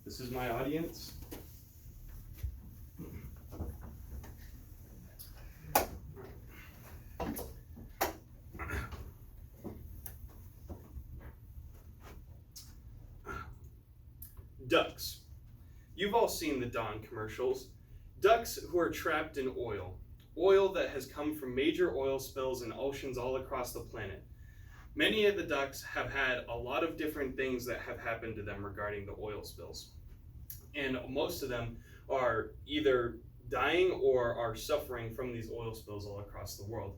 This is my audience. Ducks. You've all seen the Dawn commercials. Ducks who are trapped in oil. Oil that has come from major oil spills in oceans all across the planet. Many of the ducks have had a lot of different things that have happened to them regarding the oil spills. And most of them are either dying or are suffering from these oil spills all across the world.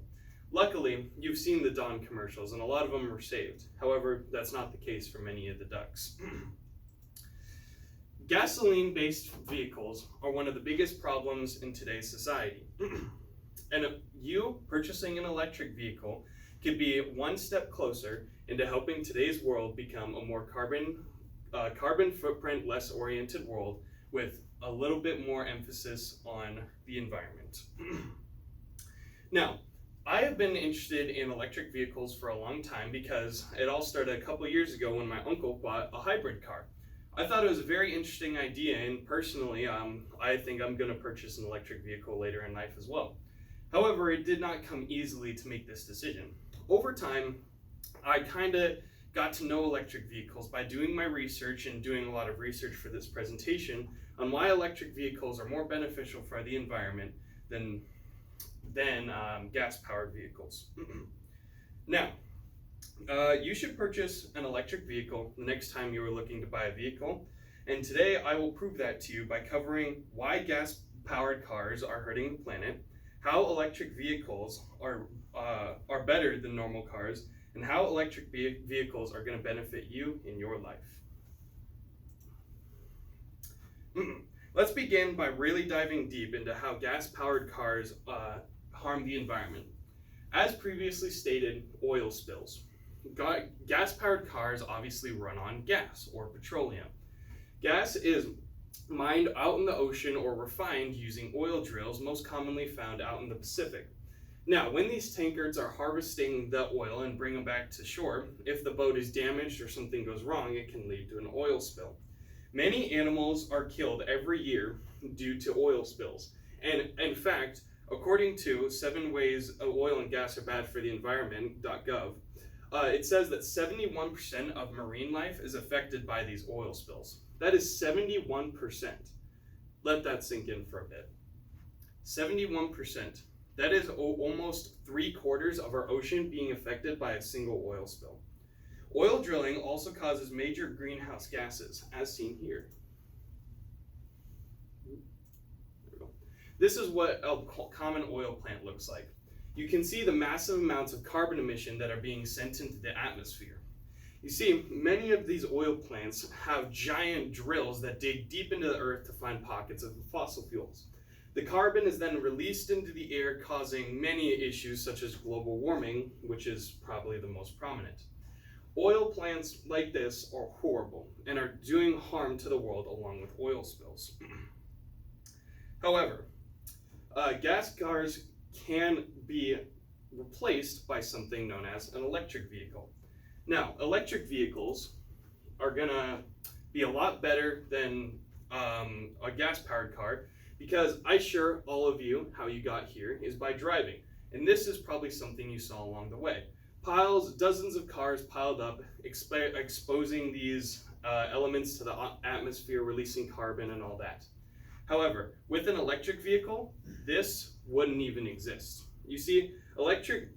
Luckily, you've seen the Dawn commercials and a lot of them were saved. However, that's not the case for many of the ducks. Gasoline-based vehicles are one of the biggest problems in today's society. And you purchasing an electric vehicle could be one step closer into helping today's world become a more carbon footprint less oriented world with a little bit more emphasis on the environment. Now, I have been interested in electric vehicles for a long time because it all started a couple years ago when my uncle bought a hybrid car. I thought it was a very interesting idea, and personally, I think I'm going to purchase an electric vehicle later in life as well. However, it did not come easily to make this decision. Over time, I kind of got to know electric vehicles by doing my research and doing a lot of research for this presentation on why electric vehicles are more beneficial for the environment than gas-powered vehicles. Now, you should purchase an electric vehicle the next time you are looking to buy a vehicle, and today I will prove that to you by covering why gas-powered cars are hurting the planet, how electric vehicles are better than normal cars, and how electric vehicles are going to benefit you in your life. Let's begin by really diving deep into how gas-powered cars harm the environment. As previously stated, oil spills. Gas-powered cars obviously run on gas or petroleum. Gas is mined out in the ocean or refined using oil drills, most commonly found out in the Pacific. Now, when these tankers are harvesting the oil and bring them back to shore, if the boat is damaged or something goes wrong, it can lead to an oil spill. Many animals are killed every year due to oil spills. And in fact, according to 7 Ways Oil and Gas Are Bad for the Environment.gov, it says that 71% of marine life is affected by these oil spills. That is 71%. Let that sink in for a bit. 71%. That is almost 3/4 of our ocean being affected by a single oil spill. Oil drilling also causes major greenhouse gases, as seen here. There we go. This is what a common oil plant looks like. You can see the massive amounts of carbon emission that are being sent into the atmosphere. You see, many of these oil plants have giant drills that dig deep into the earth to find pockets of fossil fuels. The carbon is then released into the air, causing many issues such as global warming, which is probably the most prominent. Oil plants like this are horrible and are doing harm to the world along with oil spills. However, gas cars can be replaced by something known as an electric vehicle. Now, electric vehicles are gonna be a lot better than a gas-powered car, because I assure all of you how you got here is by driving. And this is probably something you saw along the way. Dozens of cars piled up, exposing these elements to the atmosphere, releasing carbon and all that. However, with an electric vehicle, this wouldn't even exist. You see, electric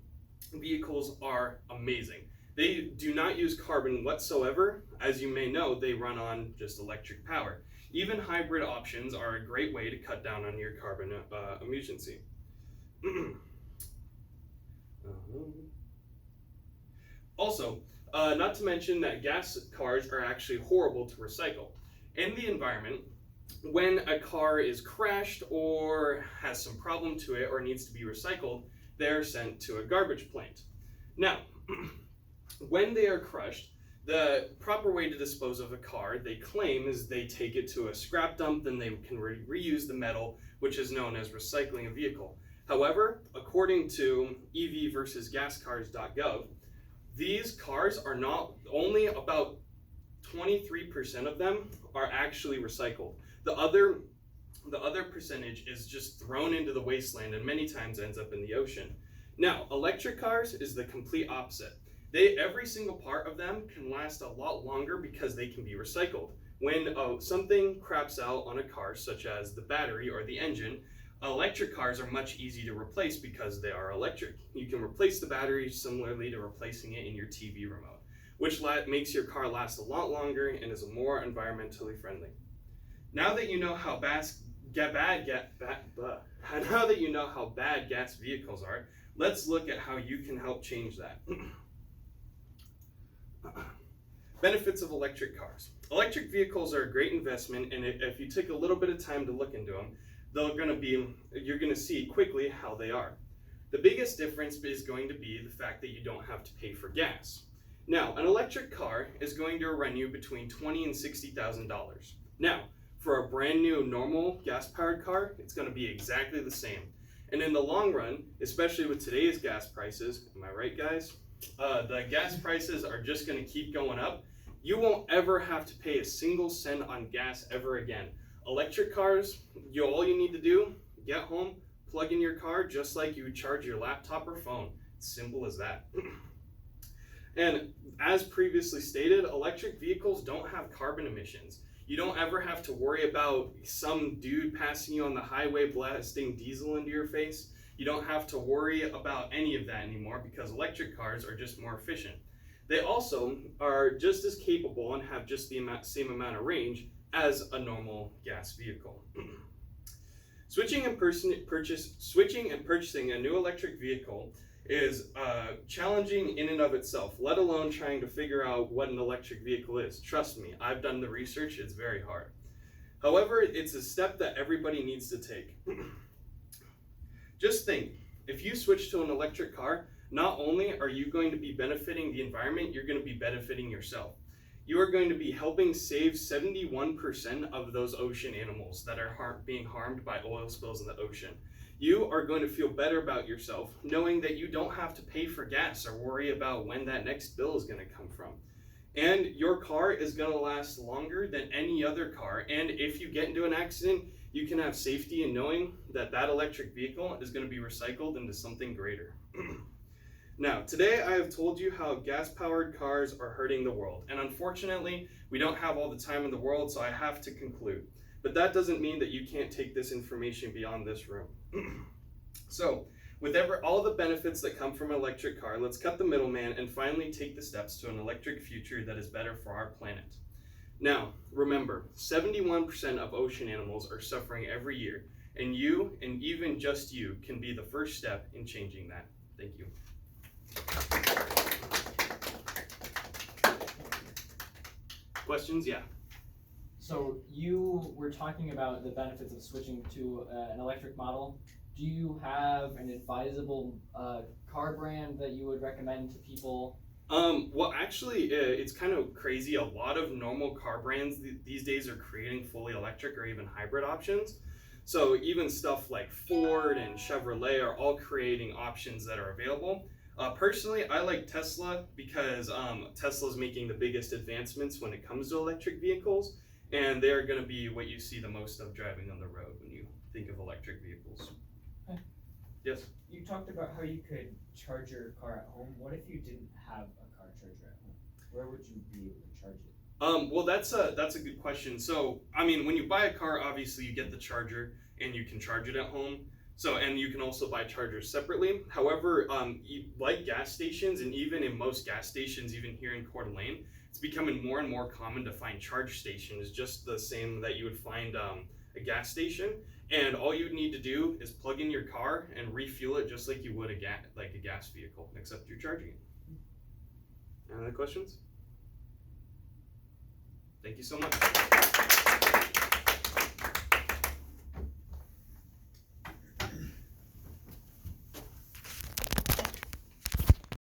vehicles are amazing. They do not use carbon whatsoever. As you may know, they run on just electric power. Even hybrid options are a great way to cut down on your carbon emissions. Also, not to mention that gas cars are actually horrible to recycle. In the environment, when a car is crashed or has some problem to it or needs to be recycled, they're sent to a garbage plant. Now, when they are crushed, the proper way to dispose of a car, they claim, is they take it to a scrap dump, then they can reuse the metal, which is known as recycling a vehicle. However, according to EV versus gascars.gov, these cars are not only about 23% of them are actually recycled. The other percentage is just thrown into the wasteland and many times ends up in the ocean. Now, electric cars is the complete opposite. Every single part of them can last a lot longer because they can be recycled. When something craps out on a car, such as the battery or the engine, electric cars are much easier to replace because they are electric. You can replace the battery similarly to replacing it in your TV remote, which makes your car last a lot longer and is more environmentally friendly. Now that you know how bad gas vehicles are, let's look at how you can help change that. Benefits of electric cars. Electric vehicles are a great investment, and if you take a little bit of time to look into them, you're going to see quickly how they are. The biggest difference is going to be the fact that you don't have to pay for gas. Now, an electric car is going to run you between $20,000 and $60,000. Now, for a brand new normal gas-powered car, it's going to be exactly the same. And in the long run, especially with today's gas prices, am I right, guys? The gas prices are just going to keep going up. You won't ever have to pay a single cent on gas ever again. Electric cars, all you need to do, get home, plug in your car just like you would charge your laptop or phone. It's simple as that. And as previously stated, electric vehicles don't have carbon emissions. You don't ever have to worry about some dude passing you on the highway blasting diesel into your face. You don't have to worry about any of that anymore because electric cars are just more efficient. They also are just as capable and have just the same amount of range as a normal gas vehicle. Switching and purchasing a new electric vehicle is challenging in and of itself, let alone trying to figure out what an electric vehicle is. Trust me, I've done the research, it's very hard. However, it's a step that everybody needs to take. Just think, if you switch to an electric car, not only are you going to be benefiting the environment, you're going to be benefiting yourself. You are going to be helping save 71% of those ocean animals that are being harmed by oil spills in the ocean. You are going to feel better about yourself knowing that you don't have to pay for gas or worry about when that next bill is going to come from. And your car is going to last longer than any other car. And if you get into an accident, you can have safety in knowing that that electric vehicle is going to be recycled into something greater. Now, today I have told you how gas-powered cars are hurting the world. And unfortunately, we don't have all the time in the world, so I have to conclude. But that doesn't mean that you can't take this information beyond this room. So, with all the benefits that come from an electric car, let's cut the middleman and finally take the steps to an electric future that is better for our planet. Now, remember, 71% of ocean animals are suffering every year, and you, and even just you, can be the first step in changing that. Thank you. Questions? Yeah. So you were talking about the benefits of switching to an electric model. Do you have an advisable car brand that you would recommend to people? Well, actually, it's kind of crazy. A lot of normal car brands these days are creating fully electric or even hybrid options. So even stuff like Ford and Chevrolet are all creating options that are available. Personally, I like Tesla because Tesla's making the biggest advancements when it comes to electric vehicles, and they're going to be what you see the most of driving on the road when you think of electric vehicles. Okay. Yes? You talked about how you could charge your car at home. What if you didn't have a car charger at home? Where would you be able to charge it? Well, that's a good question. So, I mean, when you buy a car, obviously you get the charger and you can charge it at home. So, and you can also buy chargers separately. However, like gas stations, and even in most gas stations, even here in Coeur d'Alene, it's becoming more and more common to find charge stations just the same that you would find a gas station. And all you would need to do is plug in your car and refuel it just like you would a gas vehicle, except you're charging it. Any other questions? Thank you so much.